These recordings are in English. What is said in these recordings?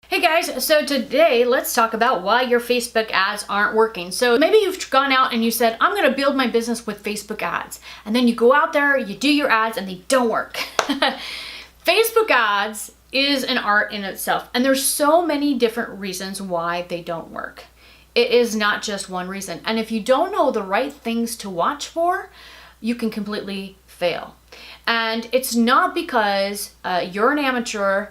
Hey guys, so today let's talk about why your Facebook ads aren't working. So maybe you've gone out and you said, I'm gonna build my business with Facebook ads. And then you go out there, you do your ads and they don't work. Facebook ads is an art in itself. And there's so many different reasons why they don't work. It is not just one reason. And if you don't know the right things to watch for, you can completely fail. And it's not because you're an amateur.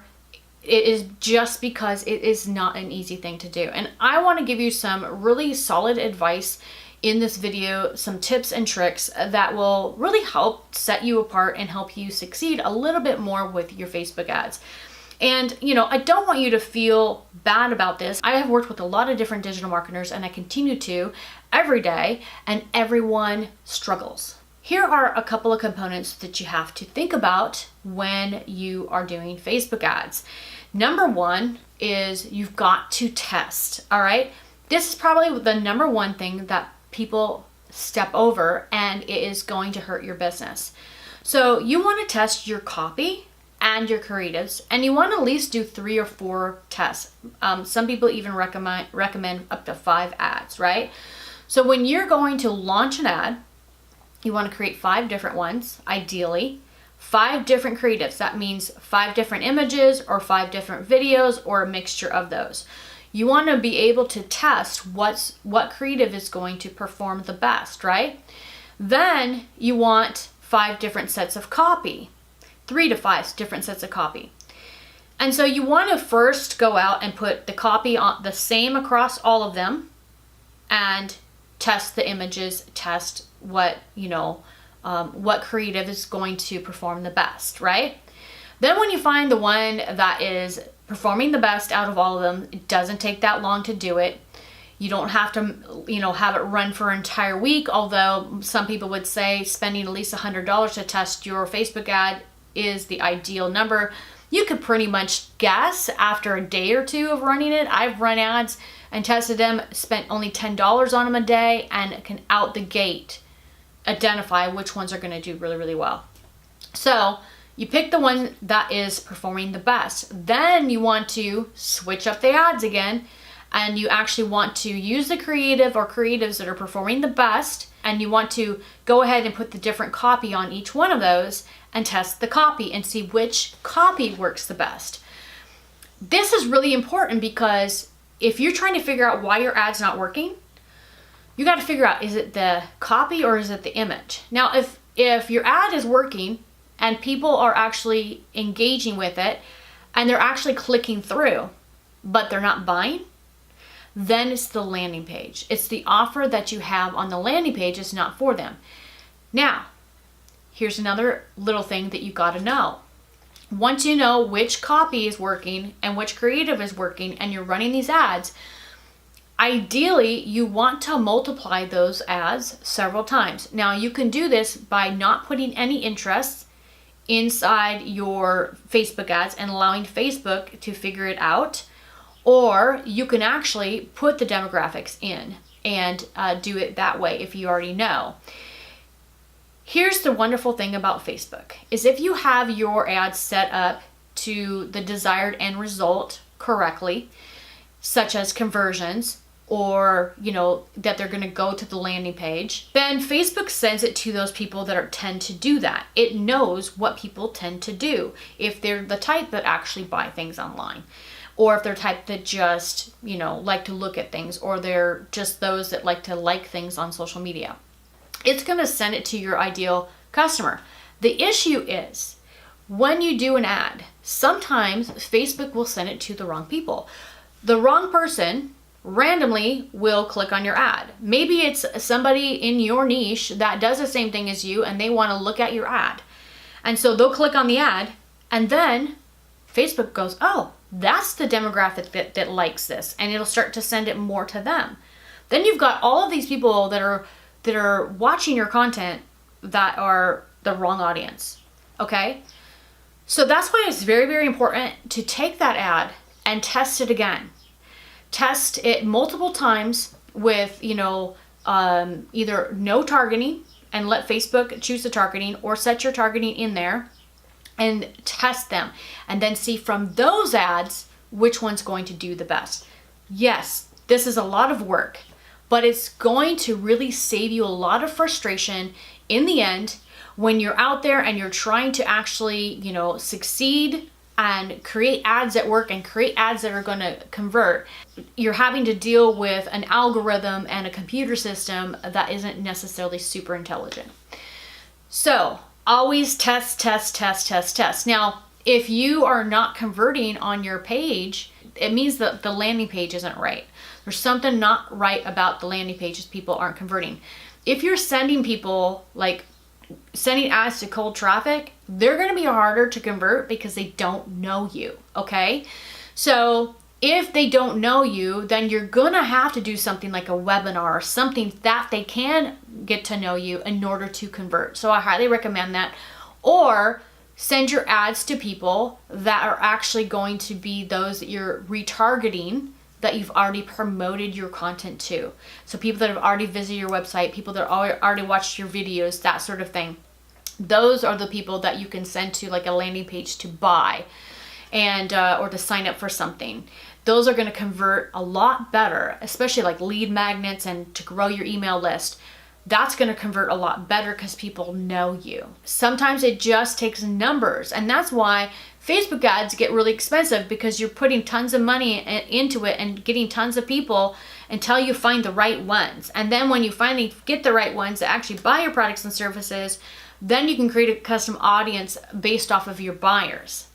It is just because it is not an easy thing to do. And I want to give you some really solid advice in this video, some tips and tricks that will really help set you apart and help you succeed a little bit more with your Facebook ads. And, I don't want you to feel bad about this. I have worked with a lot of different digital marketers and I continue to every day, and everyone struggles. Here are a couple of components that you have to think about when you are doing Facebook ads. Number one is you've got to test, all right? This is probably the number one thing that people step over, and it is going to hurt your business. So you want to test your copy and your creatives, and you want to at least do 3 or 4 tests. Some people even recommend up to 5 ads, right? So when you're going to launch an ad, you want to create 5 different ones, ideally. 5 different creatives. That means 5 different images or 5 different videos or a mixture of those. You want to be able to test what creative is going to perform the best, right? Then you want 5 different sets of copy, 3 to 5 different sets of copy. And so you want to first go out and put the copy on the same across all of them and test the images, test what creative is going to perform the best, right? Then when you find the one that is performing the best out of all of them, it doesn't take that long to do it. You don't have to, have it run for an entire week, although some people would say spending at least $100 to test your Facebook ad is the ideal number. You could pretty much guess after a day or 2 of running it. I've run ads and tested them, spent only $10 on them a day, and can out the gate identify which ones are going to do really, really well. So you pick the one that is performing the best. Then you want to switch up the ads again, and you actually want to use the creative or creatives that are performing the best, and you want to go ahead and put the different copy on each one of those and test the copy and see which copy works the best. This is really important because if you're trying to figure out why your ad's not working, you got to figure out, is it the copy or is it the image? Now, if your ad is working and people are actually engaging with it and they're actually clicking through, but they're not buying, then it's the landing page. It's the offer that you have on the landing page is not for them. Now, here's another little thing that you got to know. Once you know which copy is working and which creative is working and you're running these ads, ideally, you want to multiply those ads several times. Now, you can do this by not putting any interests inside your Facebook ads and allowing Facebook to figure it out, or you can actually put the demographics in and do it that way if you already know. Here's the wonderful thing about Facebook, is if you have your ads set up to the desired end result correctly, such as conversions, or that they're going to go to the landing page, then Facebook sends it to those people that tend to do that. It knows what people tend to do if they're the type that actually buy things online, or if they're type that just like to look at things, or they're just those that like to like things on social media. It's going to send it to your ideal customer. The issue is when you do an ad, sometimes Facebook will send it to the wrong people. The wrong person randomly will click on your ad. Maybe it's somebody in your niche that does the same thing as you and they want to look at your ad. And so they'll click on the ad, and then Facebook goes, oh, that's the demographic that likes this, and it'll start to send it more to them. Then you've got all of these people that are watching your content that are the wrong audience. Okay? So that's why it's very, very important to take that ad and test it again. Test it multiple times with, either no targeting and let Facebook choose the targeting, or set your targeting in there and test them. And then see from those ads which one's going to do the best. Yes, this is a lot of work, but it's going to really save you a lot of frustration in the end when you're out there and you're trying to actually, succeed and create ads that work and create ads that are going to convert. You're having to deal with an algorithm and a computer system that isn't necessarily super intelligent. So always test, test, test, test, test. Now, if you are not converting on your page, it means that the landing page isn't right. There's something not right about the landing pages. People aren't converting. If you're sending ads to cold traffic, they're going to be harder to convert because they don't know you, okay? So if they don't know you, then you're going to have to do something like a webinar or something that they can get to know you in order to convert. So I highly recommend that. Or send your ads to people that are actually going to be those that you're retargeting, that you've already promoted your content to. So people that have already visited your website, people that already watched your videos, that sort of thing. Those are the people that you can send to like a landing page to buy and or to sign up for something. Those are going to convert a lot better, especially like lead magnets and to grow your email list. That's going to convert a lot better because people know you. Sometimes it just takes numbers, and that's why Facebook ads get really expensive, because you're putting tons of money into it and getting tons of people until you find the right ones. And then when you finally get the right ones that actually buy your products and services, then you can create a custom audience based off of your buyers.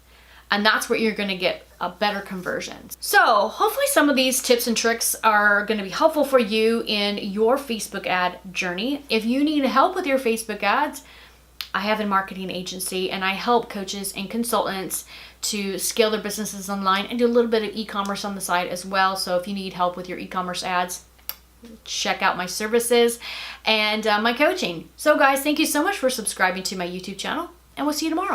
And that's where you're going to get a better conversion. So hopefully some of these tips and tricks are going to be helpful for you in your Facebook ad journey. If you need help with your Facebook ads, I have a marketing agency and I help coaches and consultants to scale their businesses online and do a little bit of e-commerce on the side as well. So if you need help with your e-commerce ads, check out my services and my coaching. So guys, thank you so much for subscribing to my YouTube channel, and we'll see you tomorrow.